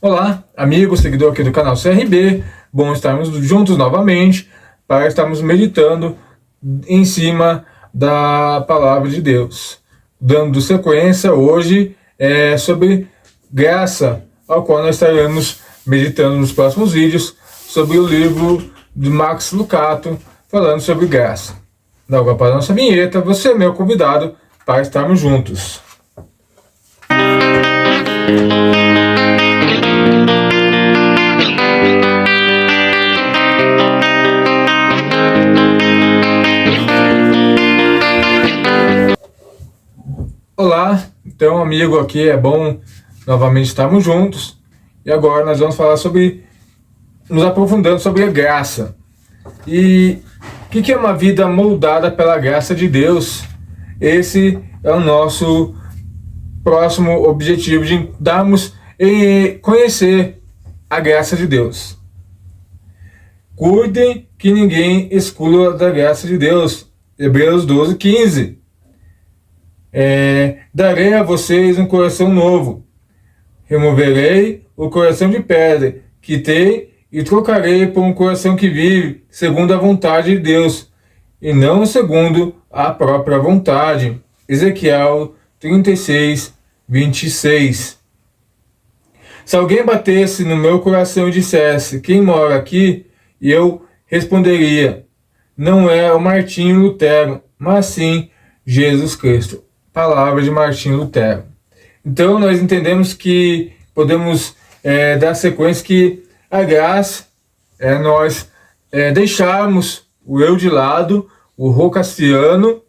Olá, amigo, seguidor aqui do canal CRB, bom estarmos juntos novamente para estarmos meditando em cima da Palavra de Deus. Dando sequência, hoje é sobre graça, ao qual nós estaremos meditando nos próximos vídeos sobre o livro de Max Lucado, falando sobre graça. Dá agora para a nossa vinheta, você é meu convidado para estarmos juntos. Olá, então amigo, aqui é bom novamente estarmos juntos. E agora nós vamos falar nos aprofundando sobre a graça. E o que é uma vida moldada pela graça de Deus? Esse é o nosso próximo objetivo, de darmos e conhecer a graça de Deus. Cuidem que ninguém exclua da graça de Deus. Hebreus 12:15. Darei a vocês um coração novo. Removerei o coração de pedra que tem e trocarei por um coração que vive segundo a vontade de Deus e não segundo a própria vontade. Ezequiel 36:26. Se alguém batesse no meu coração e dissesse: quem mora aqui? E eu responderia: não é o Martinho Lutero, mas sim Jesus Cristo. Palavra de Martinho Lutero. Então nós entendemos que podemos dar sequência que a graça é nós deixarmos o eu de lado, o rocassiano,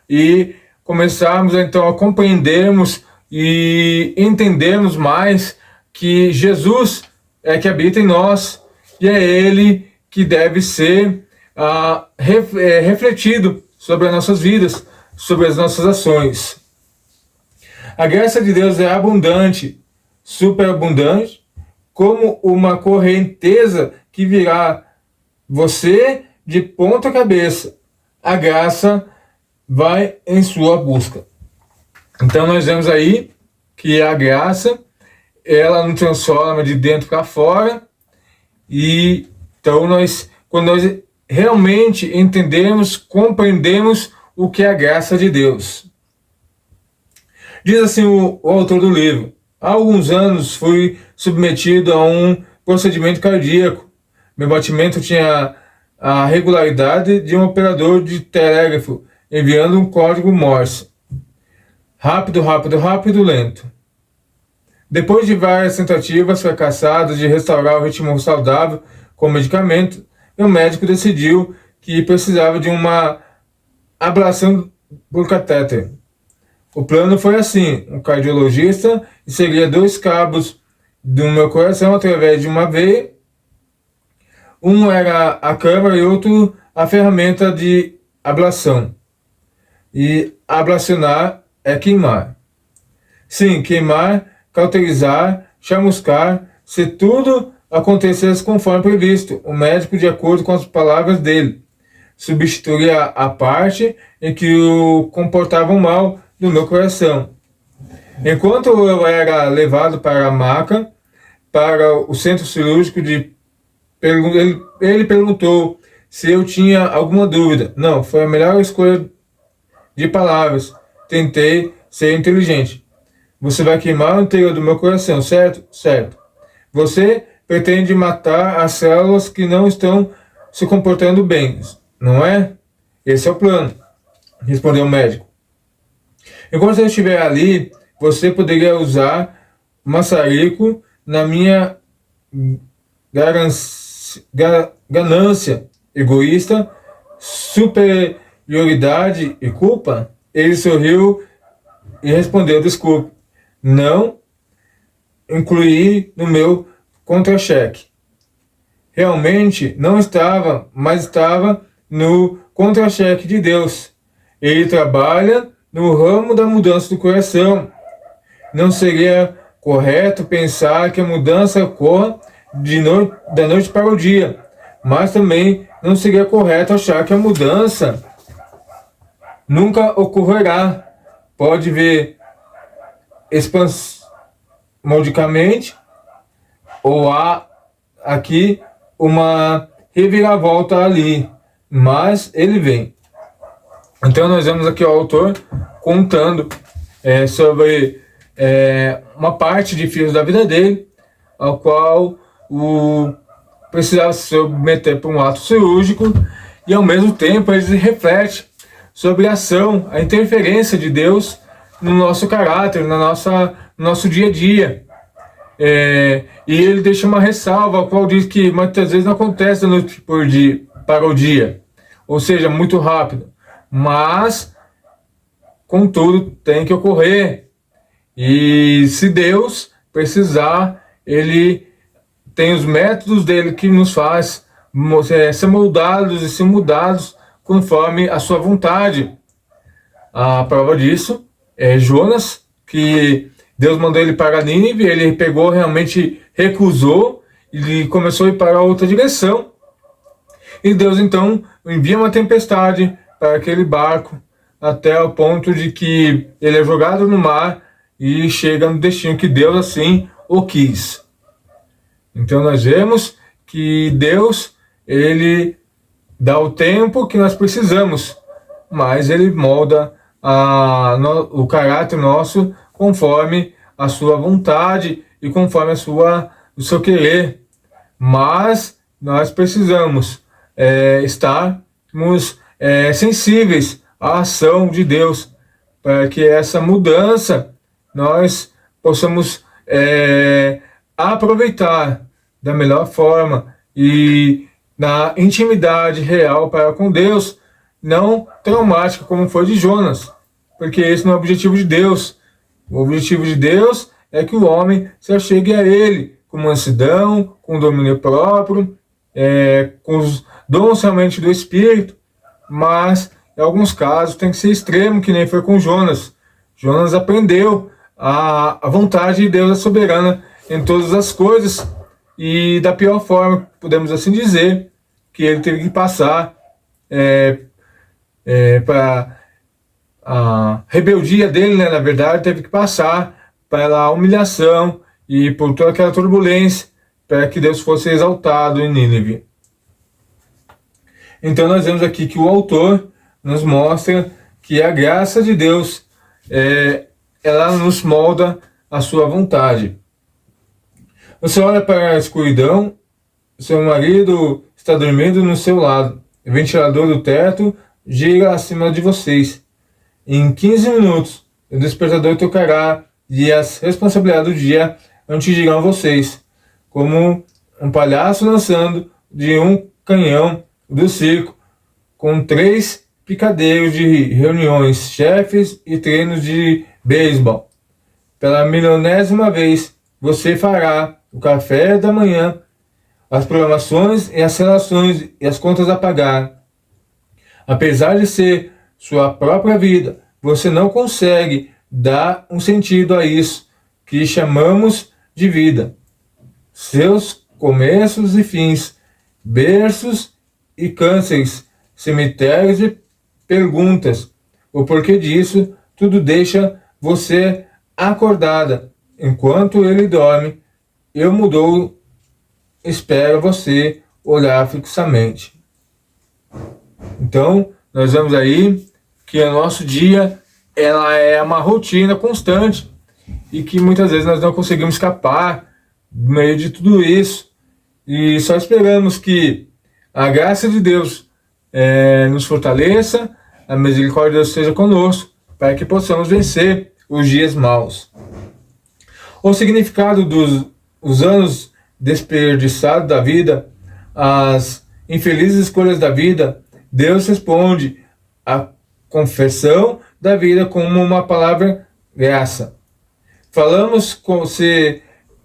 e começarmos então a compreendermos e entendermos mais que Jesus é que habita em nós e é Ele que deve ser refletido sobre as nossas vidas, sobre as nossas ações. A graça de Deus é abundante, superabundante, como uma correnteza que virá você de ponta cabeça. A graça vai em sua busca. Então nós vemos aí que a graça, ela nos transforma de dentro para fora. E então quando nós realmente entendemos, compreendemos o que é a graça de Deus. Diz assim o autor do livro: há alguns anos fui submetido a um procedimento cardíaco. Meu batimento tinha a regularidade de um operador de telégrafo enviando um código Morse. Rápido, rápido, rápido, lento. Depois de várias tentativas fracassadas de restaurar o ritmo saudável com medicamento, meu médico decidiu que precisava de uma ablação por catéter. O plano foi assim: um cardiologista inseria 2 cabos do meu coração através de uma veia. Um era a câmara e outro a ferramenta de ablação. E ablacionar é queimar. Sim, queimar, cauterizar, chamuscar, se tudo acontecesse conforme previsto, o médico, de acordo com as palavras dele, substituiria a parte em que o comportava o mal do meu coração. Enquanto eu era levado para a maca, para o centro cirúrgico, ele perguntou se eu tinha alguma dúvida. Não, foi a melhor escolha de palavras. Tentei ser inteligente. Você vai queimar o interior do meu coração, certo? Certo. Você pretende matar as células que não estão se comportando bem, não é? Esse é o plano, respondeu o médico. Enquanto eu estiver ali, você poderia usar maçarico na minha ganância egoísta, superioridade e culpa? Ele sorriu e respondeu: desculpe, não incluí no meu contra-cheque. Realmente não estava, mas estava no contra-cheque de Deus. Ele trabalha no ramo da mudança do coração. Não seria correto pensar que a mudança ocorra da noite para o dia, mas também não seria correto achar que a mudança nunca ocorrerá. Pode ver espasmodicamente, ou há aqui uma reviravolta ali, mas ele vem. Então nós vemos aqui o autor contando sobre uma parte difícil da vida dele, ao qual precisava se submeter para um ato cirúrgico, e ao mesmo tempo ele reflete sobre a ação, a interferência de Deus no nosso caráter, no nosso dia a dia. E ele deixa uma ressalva, a qual diz que muitas vezes não acontece da noite para o dia, ou seja, muito rápido, mas contudo tem que ocorrer. E se Deus precisar, ele tem os métodos dele que nos faz ser moldados e ser mudados conforme a sua vontade. A prova disso é Jonas, que Deus mandou ele para Nínive, ele pegou, realmente recusou e começou a ir para outra direção. E Deus então envia uma tempestade para aquele barco, até o ponto de que ele é jogado no mar e chega no destino que Deus assim o quis. Então nós vemos que Deus, ele dá o tempo que nós precisamos, mas ele molda o caráter nosso conforme a sua vontade e conforme o seu querer. Mas nós precisamos estarmos sensíveis à ação de Deus, para que essa mudança nós possamos aproveitar da melhor forma e na intimidade real para com Deus, não traumática como foi de Jonas, porque esse não é o objetivo de Deus. O objetivo de Deus é que o homem se achegue a Ele com mansidão, com domínio próprio, com os dons realmente do Espírito, mas em alguns casos tem que ser extremo, que nem foi com Jonas. Jonas aprendeu a vontade de Deus é soberana em todas as coisas, e da pior forma, podemos assim dizer, que ele teve que passar para a rebeldia dele, né, na verdade, teve que passar pela humilhação e por toda aquela turbulência para que Deus fosse exaltado em Nínive. Então nós vemos aqui que o autor nos mostra que a graça de Deus ela nos molda a sua vontade. Você olha para a escuridão, seu marido está dormindo no seu lado, o ventilador do teto gira acima de vocês. Em 15 minutos, o despertador tocará e as responsabilidades do dia atingirão vocês, como um palhaço lançando de um canhão do circo, com 3 picadeiros de reuniões, chefes e treinos de beisebol. Pela milionésima vez, você fará o café da manhã, as programações e as relações e as contas a pagar. Apesar de ser sua própria vida, você não consegue dar um sentido a isso que chamamos de vida. Seus começos e fins, berços e cânceres, cemitérios e perguntas. O porquê disso, tudo deixa você acordada. Enquanto ele dorme, eu mudou, espero você olhar fixamente. Então, nós vemos aí que o nosso dia ela é uma rotina constante e que muitas vezes nós não conseguimos escapar no meio de tudo isso. E só esperamos que a graça de Deus nos fortaleça, a misericórdia de Deus esteja conosco, para que possamos vencer os dias maus. O significado dos anos desperdiçados da vida, as infelizes escolhas da vida, Deus responde a confissão da vida como uma palavra graça. Falamos como se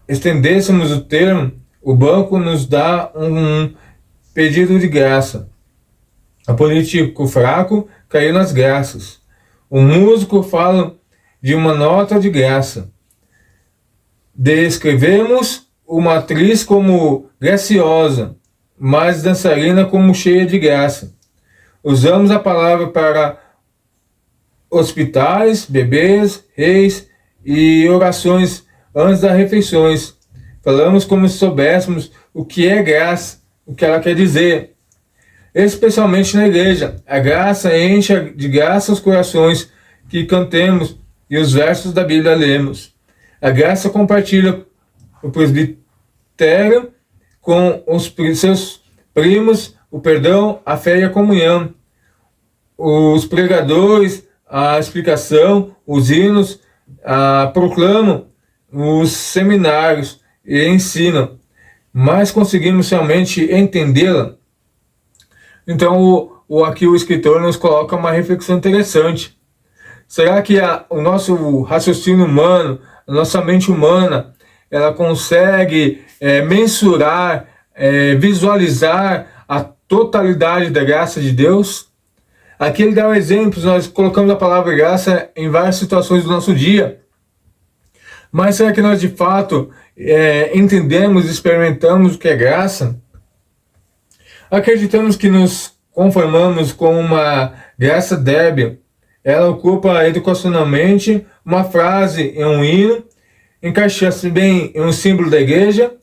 estendêssemos o termo, o banco nos dá um pedido de graça. O político fraco caiu nas graças. O músico fala de uma nota de graça. Descrevemos uma atriz como graciosa, mas dançarina como cheia de graça. Usamos a palavra para hospitais, bebês, reis e orações antes das refeições. falamos como se soubéssemos o que é graça, o que ela quer dizer. Especialmente na igreja, a graça enche de graça os corações que cantemos e os versos da Bíblia lemos. A graça compartilha o presbitério com os seus primos, o perdão, a fé e a comunhão. Os pregadores, a explicação, os hinos, proclamam os seminários e ensinam, mas conseguimos realmente entendê-la? Então, aqui o escritor nos coloca uma reflexão interessante. Será que o nosso raciocínio humano, a nossa mente humana, ela consegue mensurar, visualizar a totalidade da graça de Deus? Aqui ele dá um exemplo, nós colocamos a palavra graça em várias situações do nosso dia. Mas será que nós de fato entendemos, experimentamos o que é graça? Acreditamos que nos conformamos com uma graça débil. Ela ocupa educacionalmente uma frase em um hino, encaixa-se bem em um símbolo da igreja,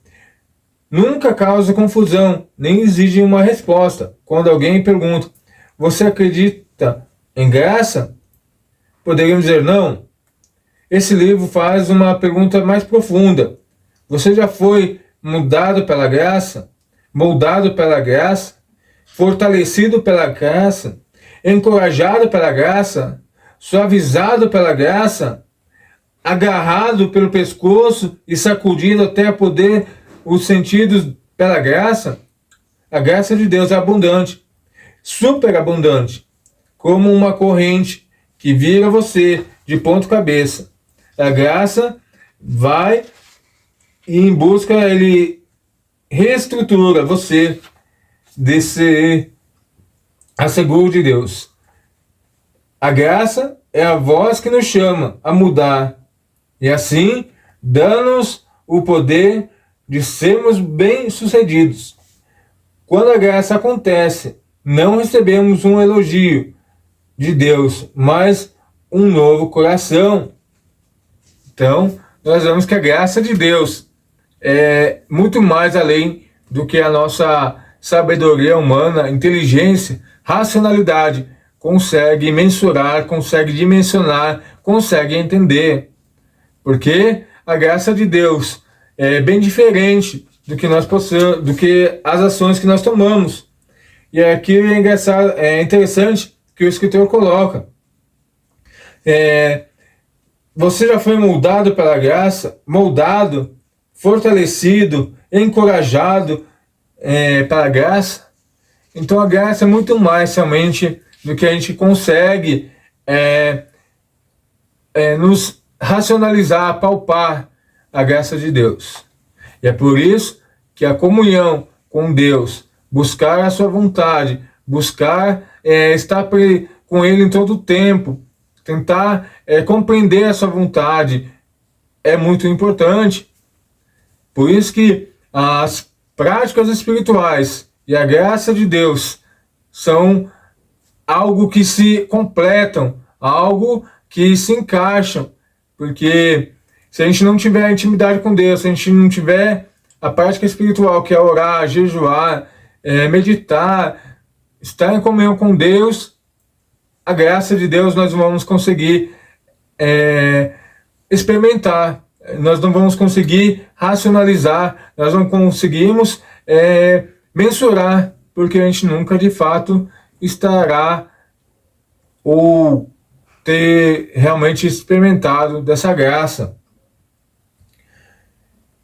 nunca causa confusão, nem exige uma resposta. Quando alguém pergunta, você acredita em graça? Poderíamos dizer não. Esse livro faz uma pergunta mais profunda. Você já foi mudado pela graça? Moldado pela graça? Fortalecido pela graça? Encorajado pela graça? Suavizado pela graça? Agarrado pelo pescoço e sacudido até poder os sentidos pela graça? A graça de Deus é abundante, superabundante, como uma corrente que vira você de ponta cabeça. A graça vai e em busca, ele reestrutura você desse asseguro de Deus. A graça é a voz que nos chama a mudar e assim dá-nos o poder de sermos bem-sucedidos. Quando a graça acontece, não recebemos um elogio de Deus, mas um novo coração. Então, nós vemos que a graça de Deus é muito mais além do que a nossa sabedoria humana, inteligência, racionalidade consegue mensurar, consegue dimensionar, consegue entender. Porque a graça de Deus é bem diferente do que nós possamos, do que as ações que nós tomamos. E aqui é interessante que o escritor coloca. Você já foi moldado pela graça, moldado, fortalecido, encorajado pela graça. Então a graça é muito mais realmente do que a gente consegue nos racionalizar, palpar a graça de Deus. E é por isso que a comunhão com Deus, buscar a sua vontade, buscar estar com Ele em todo o tempo, tentar compreender a sua vontade é muito importante. Por isso que as práticas espirituais e a graça de Deus são algo que se completam, algo que se encaixam, porque se a gente não tiver intimidade com Deus, se a gente não tiver a prática espiritual, que é orar, jejuar, meditar, estar em comunhão com Deus, a graça de Deus nós não vamos conseguir experimentar, nós não vamos conseguir racionalizar, nós não conseguimos mensurar, porque a gente nunca de fato estará ou ter realmente experimentado dessa graça.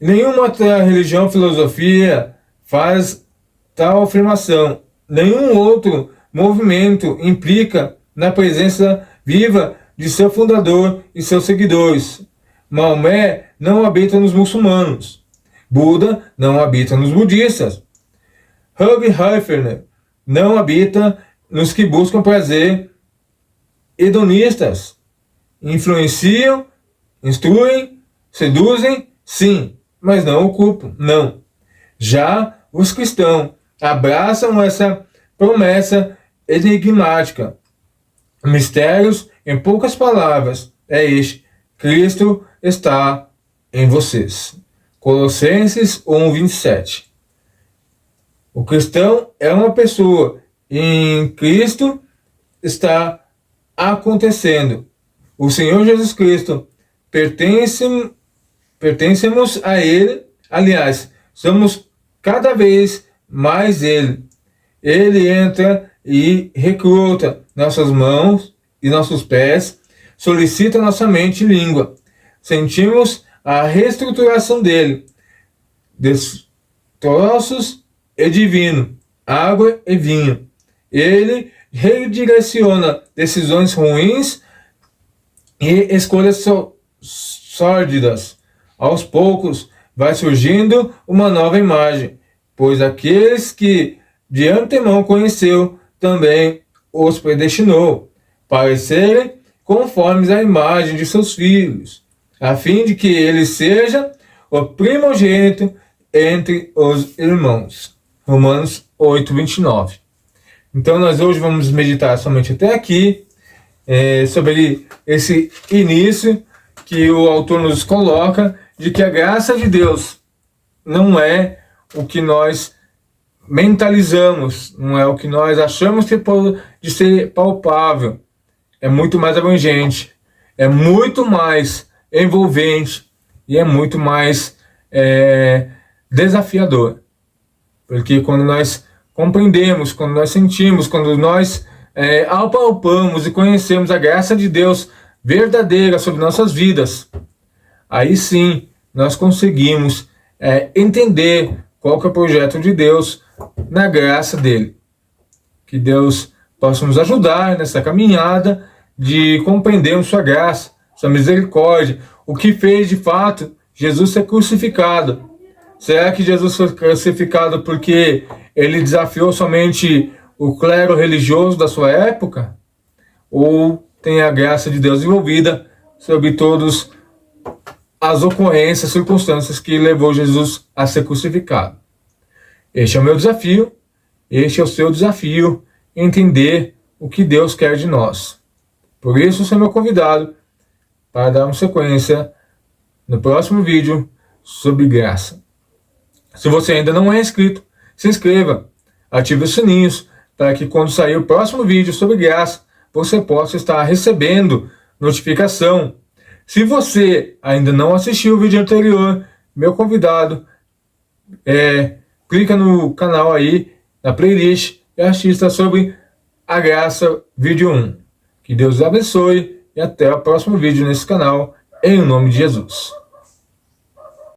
Nenhuma outra religião ou filosofia faz tal afirmação. Nenhum outro movimento implica na presença viva de seu fundador e seus seguidores. Maomé não habita nos muçulmanos. Buda não habita nos budistas. Hugh Hefner não habita nos que buscam prazer hedonistas. Influenciam, instruem, seduzem, sim, mas não ocupam, não. Já os cristãos abraçam essa promessa enigmática. Mistérios, em poucas palavras, é este: Cristo está em vocês. Colossenses 1:27. O cristão é uma pessoa. Em Cristo está acontecendo. O Senhor Jesus Cristo pertencemos a Ele. Aliás, somos cada vez mais Ele. Ele entra e recruta nossas mãos e nossos pés, solicita nossa mente e língua. Sentimos a reestruturação dele. Destroços e divino, água e vinho. Ele redireciona decisões ruins e escolhas sórdidas. Aos poucos vai surgindo uma nova imagem, pois aqueles que de antemão conheceu também os predestinou para serem conformes à imagem de seus filhos, a fim de que ele seja o primogênito entre os irmãos. Romanos 8:29. Então nós hoje vamos meditar somente até aqui, sobre esse início que o autor nos coloca, de que a graça de Deus não é o que nós mentalizamos, não é o que nós achamos de ser palpável. É muito mais abrangente, é muito mais envolvente e é muito mais desafiador. Porque quando nós compreendemos, quando nós sentimos, quando nós apalpamos e conhecemos a graça de Deus verdadeira sobre nossas vidas, aí sim nós conseguimos entender qual que é o projeto de Deus na graça dele. Que Deus possa nos ajudar nessa caminhada de compreendermos sua graça, sua misericórdia, o que fez de fato Jesus ser crucificado. Será que Jesus foi crucificado porque ele desafiou somente o clero religioso da sua época? Ou tem a graça de Deus envolvida sobre todas as ocorrências, circunstâncias que levou Jesus a ser crucificado? Este é o meu desafio, este é o seu desafio, entender o que Deus quer de nós. Por isso, sou meu convidado para darmos sequência no próximo vídeo sobre graça. Se você ainda não é inscrito, se inscreva, ative os sininhos para que quando sair o próximo vídeo sobre graça, você possa estar recebendo notificação. Se você ainda não assistiu o vídeo anterior, meu convidado, clica no canal aí, na playlist, e assista sobre a graça vídeo 1. Que Deus abençoe e até o próximo vídeo nesse canal, em nome de Jesus.